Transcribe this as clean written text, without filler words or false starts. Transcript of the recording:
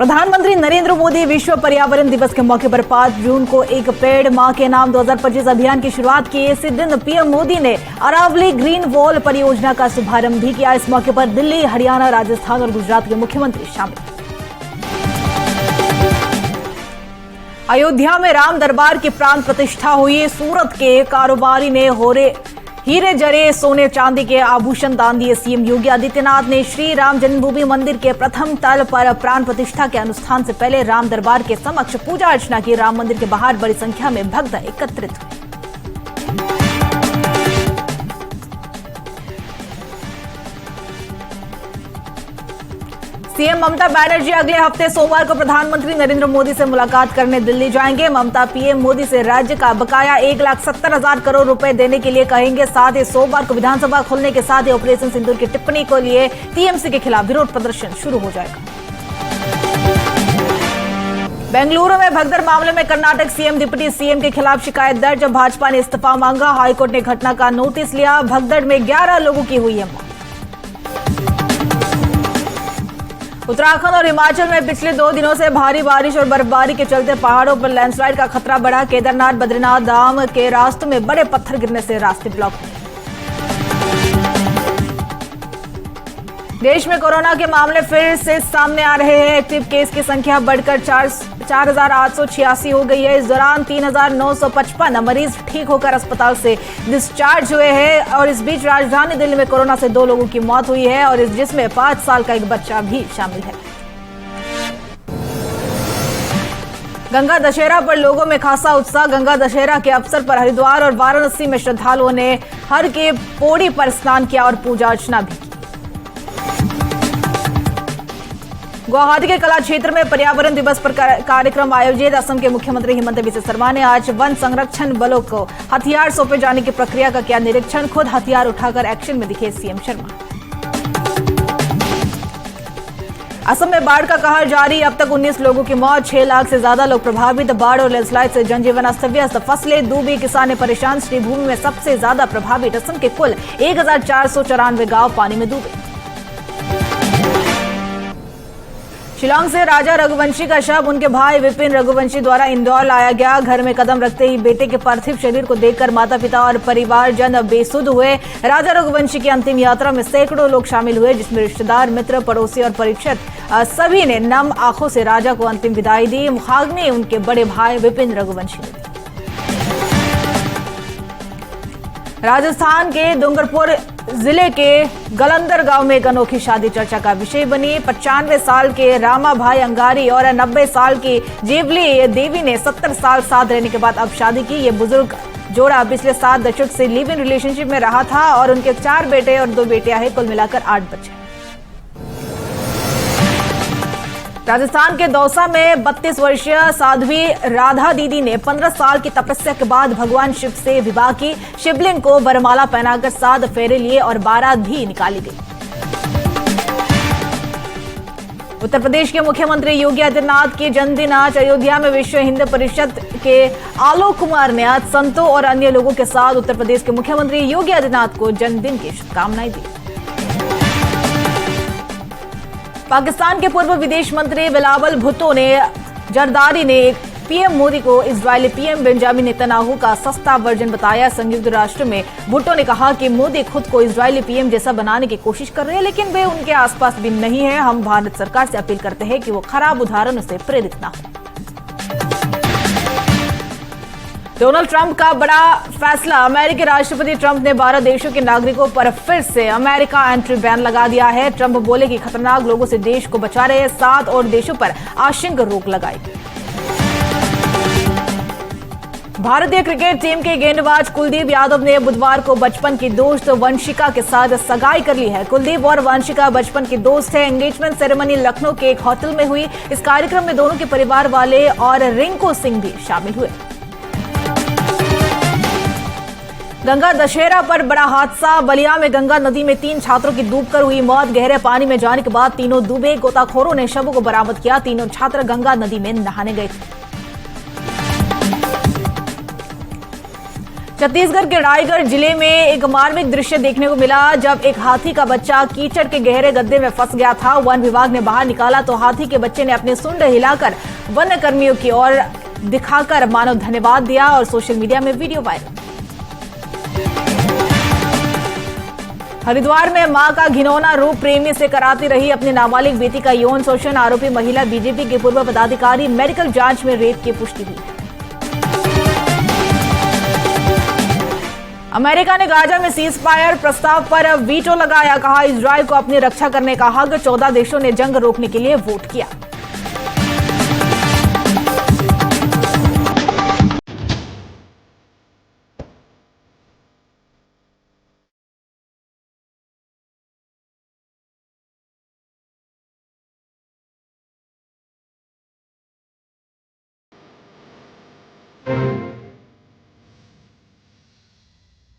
प्रधानमंत्री नरेंद्र मोदी विश्व पर्यावरण दिवस के मौके पर 5 जून को एक पेड़ मां के नाम 2025 अभियान की शुरुआत की। इसी दिन पीएम मोदी ने अरावली ग्रीन वॉल परियोजना का शुभारंभ भी किया। इस मौके पर दिल्ली, हरियाणा, राजस्थान और गुजरात के मुख्यमंत्री शामिल। अयोध्या में राम दरबार की प्राण प्रतिष्ठा हुई। सूरत के कारोबारी ने हीरे जरे सोने चांदी के आभूषण दान दिए। सीएम योगी आदित्यनाथ ने श्री राम जन्मभूमि मंदिर के प्रथम तल पर प्राण प्रतिष्ठा के अनुष्ठान से पहले राम दरबार के समक्ष पूजा अर्चना की। राम मंदिर के बाहर बड़ी संख्या में भक्त एकत्रित हुए। सीएम ममता बनर्जी अगले हफ्ते सोमवार को प्रधानमंत्री नरेंद्र मोदी से मुलाकात करने दिल्ली जाएंगे। ममता पीएम मोदी से राज्य का बकाया 1,70,000 करोड़ रुपए देने के लिए कहेंगे। साथ ही सोमवार को विधानसभा खुलने के साथ ही ऑपरेशन सिंदूर की टिप्पणी को लिए टीएमसी के खिलाफ विरोध प्रदर्शन शुरू हो जाएगा। बेंगलुरु में भगदड़ मामले में कर्नाटक सीएम डिप्टी सीएम के खिलाफ शिकायत दर्ज। भाजपा ने इस्तीफा मांगा। हाईकोर्ट ने घटना का नोटिस लिया। भगदड़ में 11 लोगों की हुई है मौत। उत्तराखंड और हिमाचल में पिछले 2 दिनों से भारी बारिश और बर्फबारी के चलते पहाड़ों पर लैंडस्लाइड का खतरा बढ़ा। केदारनाथ बद्रीनाथ धाम के रास्तों में बड़े पत्थर गिरने से रास्ते ब्लॉक हुए। देश में कोरोना के मामले फिर से सामने आ रहे हैं। एक्टिव केस की संख्या बढ़कर 4,886 हो गई है। इस दौरान 3,955 मरीज ठीक होकर अस्पताल से डिस्चार्ज हुए हैं। और इस बीच राजधानी दिल्ली में कोरोना से 2 लोगों की मौत हुई है और जिसमें 5 साल का एक बच्चा भी शामिल है। गंगा दशहरा पर लोगों में खासा उत्साह। गंगा दशहरा के अवसर पर हरिद्वार और वाराणसी में श्रद्धालुओं ने हर के पौड़ी पर स्नान किया और पूजा अर्चना भी की। गुवाहाटी के कला क्षेत्र में पर्यावरण दिवस पर कार्यक्रम आयोजित। असम के मुख्यमंत्री हिमंत बिस्वा शर्मा ने आज वन संरक्षण बलों को हथियार सौंपे जाने की प्रक्रिया का किया निरीक्षण। खुद हथियार उठाकर एक्शन में दिखे सीएम शर्मा। असम में बाढ़ का कहर जारी। अब तक 19 लोगों की मौत, 6 लाख से ज्यादा लोग प्रभावित। बाढ़ और लैंडस्लाइड से जनजीवन अस्त व्यस्त। फसलें डूबी, किसान परेशान। श्रीभूमि में सबसे ज्यादा प्रभावित असम के कुल 1,494 गांव पानी में डूबे। शिलांग से राजा रघुवंशी का शव उनके भाई विपिन रघुवंशी द्वारा इंदौर लाया गया। घर में कदम रखते ही बेटे के पार्थिव शरीर को देखकर माता पिता और परिवारजन बेसुध हुए। राजा रघुवंशी की अंतिम यात्रा में सैकड़ों लोग शामिल हुए, जिसमें रिश्तेदार, मित्र, पड़ोसी और परिचित सभी ने नम आंखों से राजा को अंतिम विदाई दी। मुखाग्नि उनके बड़े भाई विपिन रघुवंशी ने दी। राजस्थान के डूंगरपुर जिले के गलंदर गांव में एक अनोखी शादी चर्चा का विषय बनी। 95 साल के रामा भाई अंगारी और 90 साल की जेवली देवी ने 70 साल साथ रहने के बाद अब शादी की। ये बुजुर्ग जोड़ा पिछले 7 दशक से लिव इन रिलेशनशिप में रहा था और उनके 4 बेटे और 2 बेटियां हैं। कुल मिलाकर 8 बच्चे। राजस्थान के दौसा में 32 वर्षीय साध्वी राधा दीदी ने 15 साल की तपस्या के बाद भगवान शिव से विवाह की। शिवलिंग को वरमाला पहनाकर 7 फेरे लिए और बारात भी निकाली गई। उत्तर प्रदेश के मुख्यमंत्री योगी आदित्यनाथ की जन्मदिन आज। अयोध्या में विश्व हिंदू परिषद के आलोक कुमार ने आज संतों और अन्य लोगों के साथ उत्तर प्रदेश के मुख्यमंत्री योगी आदित्यनाथ को जन्मदिन की शुभकामनाएं दी। पाकिस्तान के पूर्व विदेश मंत्री बिलावल भुट्टो ने जरदारी ने पीएम मोदी को इजरायली पीएम बेंजामिन नेतन्याहू का सस्ता वर्जन बताया। संयुक्त राष्ट्र में भुट्टो ने कहा कि मोदी खुद को इजरायली पीएम जैसा बनाने की कोशिश कर रहे हैं, लेकिन वे उनके आसपास भी नहीं है। हम भारत सरकार से अपील करते हैं कि वो खराब उदाहरणों से प्रेरित न हो। डोनाल्ड ट्रंप का बड़ा फैसला। अमेरिकी राष्ट्रपति ट्रंप ने 12 देशों के नागरिकों पर फिर से अमेरिका एंट्री बैन लगा दिया है। ट्रंप बोले कि खतरनाक लोगों से देश को बचा रहे 7 और देशों पर आंशिक रोक लगाई। भारतीय क्रिकेट टीम के गेंदबाज कुलदीप यादव ने बुधवार को बचपन की दोस्त वंशिका के साथ सगाई कर ली है। कुलदीप और वंशिका बचपन की दोस्त है। एंगेजमेंट सेरेमनी लखनऊ के एक होटल में हुई। इस कार्यक्रम में दोनों के परिवार वाले और रिंकू सिंह भी शामिल हुए। गंगा दशहरा पर बड़ा हादसा। बलिया में गंगा नदी में 3 छात्रों की डूबकर हुई मौत। गहरे पानी में जाने के बाद तीनों डूबे। गोताखोरों ने शवों को बरामद किया। तीनों छात्र गंगा नदी में नहाने गए थे। छत्तीसगढ़ के रायगढ़ जिले में एक मार्मिक दृश्य देखने को मिला जब एक हाथी का बच्चा कीचड़ के गहरे गड्ढे में फंस गया था। वन विभाग ने बाहर निकाला तो हाथी के बच्चे ने अपने सूंड हिलाकर वन कर्मियों की ओर दिखाकर मानव धन्यवाद दिया और सोशल मीडिया में वीडियो वायरल। हरिद्वार में मां का घिनौना रूप प्रेमी से कराती रही अपनी नाबालिग बेटी का यौन शोषण, आरोपी महिला बीजेपी के पूर्व पदाधिकारी, मेडिकल जांच में रेप की पुष्टि हुई। अमेरिका ने गाजा में सीज फायर प्रस्ताव पर वीटो लगाया, कहा इजरायल को अपनी रक्षा करने का हक, 14 देशों ने जंग रोकने के लिए वोट किया।